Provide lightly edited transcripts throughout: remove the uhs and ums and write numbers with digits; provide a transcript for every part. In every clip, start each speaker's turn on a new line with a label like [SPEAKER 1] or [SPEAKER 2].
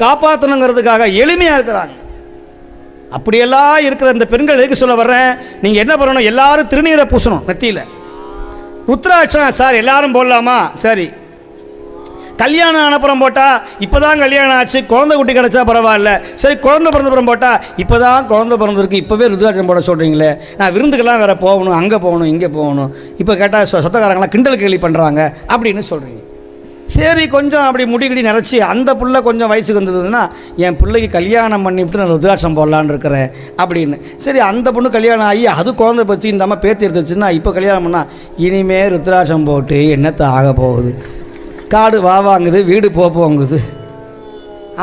[SPEAKER 1] காப்பாற்றணுங்கிறதுக்காக எளிமையாக இருக்கிறாங்க. அப்படியெல்லாம் இருக்கிற இந்த பெண்கள் எதுக்கு சொல்ல வர்றேன், நீங்கள் என்ன பண்ணணும், எல்லாரும் திருநீரை பூசணும் நெத்தியில். ருத்ராட்சம் சார் எல்லாரும் போடலாமா, சரி. கல்யாணம் ஆனப்புறம் போட்டால் இப்போ தான் கல்யாணம் ஆச்சு, குழந்தை குட்டி கிடச்சா பரவாயில்ல, சரி. குழந்தை பிறந்தப்புறம் போட்டால் இப்போ தான் குழந்தை பிறந்திருக்கு, இப்போவே ருத்ராட்சம் போட சொல்கிறீங்களே, நான் விருந்துக்கெல்லாம் வேறு போகணும், அங்கே போகணும், இங்கே போகணும், இப்போ கேட்டால் சொந்தக்காரங்களாம் கிண்டல் கேலி பண்ணுறாங்க அப்படின்னு சொல்கிறீங்க. சரி, கொஞ்சம் அப்படி முடிகிடி நிறச்சி அந்த பிள்ளை கொஞ்சம் வயசுக்கு வந்ததுன்னா என் பிள்ளைக்கு கல்யாணம் பண்ணிவிட்டு நான் ருத்ராட்சம் போடலான்னு இருக்கிறேன் அப்படின்னு. சரி, அந்த பொண்ணு கல்யாணம் ஆகி அது குழந்தை பற்றி இந்த அம்மா பேத்தி எடுத்துச்சுன்னா இப்போ கல்யாணம் பண்ணால் இனிமேல் ருத்ராட்சம் போட்டு என்னத்தை ஆக போகுது, காடு வாங்குது, வீடு போங்குது.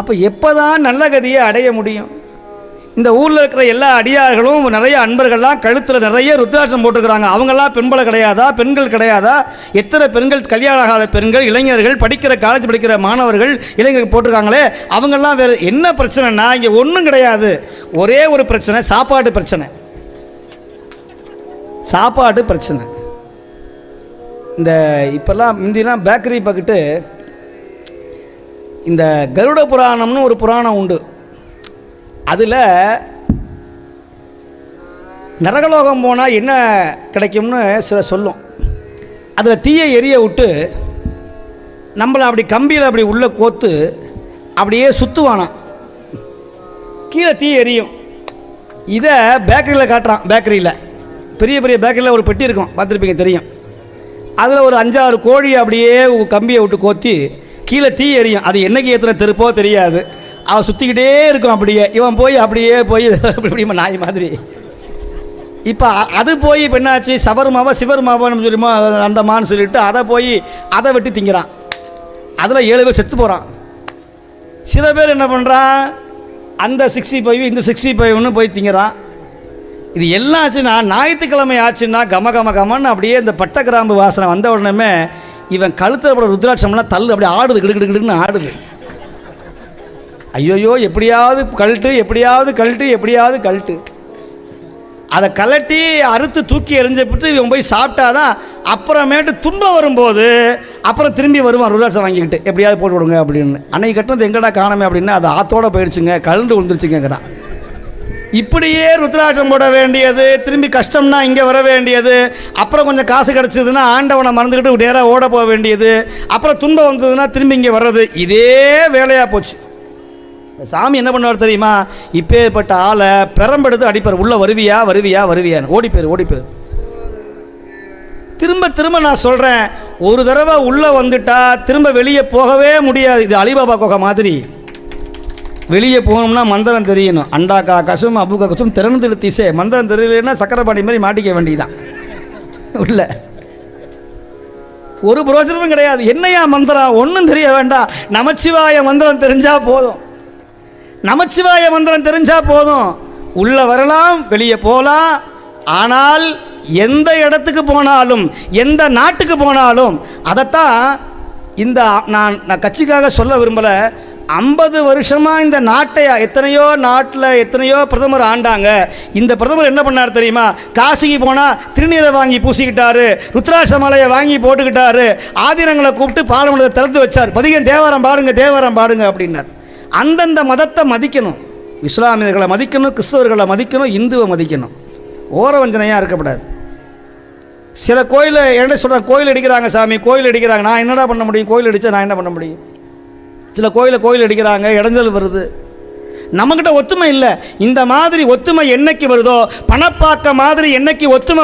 [SPEAKER 1] அப்போ எப்போ தான் நல்ல கதியை அடைய முடியும்? இந்த ஊரில் இருக்கிற எல்லா அடியார்களும் நிறைய அன்பர்கள்லாம் கழுத்தில் நிறைய ருத்ராட்சம் போட்டுக்கிறாங்க. அவங்கெல்லாம் பெண்களை கிடையாதா, பெண்கள் கிடையாதா? எத்தனை பெண்கள் கல்யாணம் ஆகாத பெண்கள், இளைஞர்கள், படிக்கிற காலேஜ் படிக்கிற மாணவர்கள், இளைஞர்கள் போட்டிருக்காங்களே, அவங்கெல்லாம் வேறு என்ன பிரச்சனைனா இங்கே ஒன்றும் கிடையாது. ஒரே ஒரு பிரச்சனை, சாப்பாடு பிரச்சனை. சாப்பாடு பிரச்சனை. இந்த இப்போல்லாம் முந்திலாம் பேக்கரி பக்கிட்டு இந்த கருட புராணம்னு ஒரு புராணம் உண்டு. அதில் நரகலோகம் போனால் என்ன கிடைக்கும்னு சில சொல்லும். அதில் தீயை எரிய விட்டு நம்மளை அப்படி கம்பியில் அப்படி உள்ளே கோத்து அப்படியே சுற்றுவானாம், கீழே தீ எரியும். இதை பேக்கரியில் காட்டுறான். பேக்கரியில் பெரிய பெரிய பேக்கரியில் ஒரு பெட்டி இருக்கும், பார்த்துருப்பீங்க, தெரியும். அதில் ஒரு 5-6 கோழி அப்படியே கம்பியை விட்டு கோத்தி கீழே தீ எரியும். அது என்னைக்கு ஏற்றுன தெருப்போ தெரியாது, அவன் சுற்றிக்கிட்டே இருக்கும். அப்படியே இவன் போய் அப்படியே போய் இப்படி நாய் மாதிரி. இப்போ அது போய் இப்போ என்னாச்சு, சவருமாவா சிவருமாவான்னு சொல்லிமா அந்த மான்னு சொல்லிவிட்டு அதை போய் அதை வெட்டி திங்கிறான். அதில் 7 பேர் செத்து போகிறான். சில பேர் என்ன பண்ணுறான், அந்த 65 இந்த 65ன்னு போய் திங்கிறான். இது எல்லாம் ஆச்சுன்னா ஞாயிற்றுக்கிழமை ஆச்சுன்னா கமன்னு அப்படியே இந்த பட்டை கிராம்பு வாசனை வந்த உடனே இவன் கழுத்தில் போட ருத்ராட்சம்லாம் தள்ளு அப்படியே ஆடுது, கிடுக்கிடுன்னு ஆடுது. ஐயோயோ, எப்படியாவது கழட்டு, எப்படியாவது கழட்டு, எப்படியாவது கழட்டு. அதை கலட்டி அறுத்து தூக்கி எறிஞ்சப்பட்டு இவன் போய் சாப்பிட்டாதான் அப்புறமேட்டு துன்பம் வரும்போது அப்புறம் திரும்பி வருவான் ருத்ராட்சம் வாங்கிக்கிட்டு, எப்படியாவது போட்டு விடுங்க அப்படின்னு. அன்னைக்கு கட்டினது எங்கடா காணமே அப்படின்னா அது ஆத்தோடு போயிடுச்சுங்க, கலண்டு விழுந்துருச்சுங்கிறான். இப்படியே ருத்ராட்சம் போட வேண்டியது, திரும்பி கஷ்டம்னா இங்கே வர வேண்டியது, அப்புறம் கொஞ்சம் காசு கிடச்சிதுன்னா ஆண்டவனை மறந்துக்கிட்டு நேராக ஓட போக வேண்டியது, அப்புறம் துன்பம் வந்ததுன்னா திரும்பி இங்கே வர்றது, இதே வேலையாக போச்சு. சாமி என்ன பண்ணுவார் தெரியுமா, இப்பேற்பட்ட ஆளை பெரம்பெடுத்து அடிப்பார். உள்ள வருவியா வருவியா வருவியான்னு ஓடிப்பேர். திரும்ப திரும்ப நான் சொல்கிறேன், ஒரு தடவை உள்ளே வந்துட்டா திரும்ப வெளியே போகவே முடியாது. இது அலிபாபா குகை மாதிரி. வெளியே போகணும்னா மந்திரம் தெரியணும். அண்டாக்கா கசும் அபுக்கா கசும் திறந்து திசை. மந்திரம் தெரியலன்னா சக்கரப்பாடி மாதிரி மாட்டிக்க வேண்டியதுதான். உள்ள ஒரு பிரோஜனமும் கிடையாது. என்னையா மந்திரம், ஒன்றும் தெரிய வேண்டாம், நமச்சிவாய மந்திரம் தெரிஞ்சா போதும். நமச்சிவாய மந்திரம் தெரிஞ்சா போதும். உள்ள வரலாம், வெளியே போகலாம். ஆனால் எந்த இடத்துக்கு போனாலும், எந்த நாட்டுக்கு போனாலும், அதைத்தான் இந்த நான் கட்சிக்காக சொல்ல விரும்பலை. 50 வருஷமாக இந்த நாட்டை எத்தனையோ பிரதமர் ஆண்டாங்க. இந்த பிரதமர் என்ன பண்ணார் தெரியுமா, காசிக்கு போனால் திருநீரை வாங்கி பூசிக்கிட்டாரு, ருத்ராட்ச மாலையை வாங்கி போட்டுக்கிட்டாரு, ஆதீனங்களை கூப்பிட்டு பாராளுமன்றத்தை திறந்து வச்சார். பதிகம் தேவாரம் பாடுங்க அப்படின்னார். அந்தந்த மதத்தை மதிக்கணும். இஸ்லாமியர்களை மதிக்கணும், கிறிஸ்தவர்களை மதிக்கணும், இந்துவை மதிக்கணும். ஓரவஞ்சனையாக இருக்கப்படாது. சில கோயிலை என்ன சொல்கிறாங்க, கோயில் அடிக்கிறாங்க சாமி, கோயில் அடிக்கிறாங்க, நான் என்னடா பண்ண முடியும், கோயில் அடித்தா நான் என்ன பண்ண முடியும்? சில கோயில் அடிக்கிறாங்க, இடைஞ்சல் வருது. நம்மக்கிட்ட ஒத்துமை இல்லை. இந்த மாதிரி ஒத்துமை என்னைக்கு வருதோ, பணப்பாக்க மாதிரி என்னைக்கு ஒத்துமை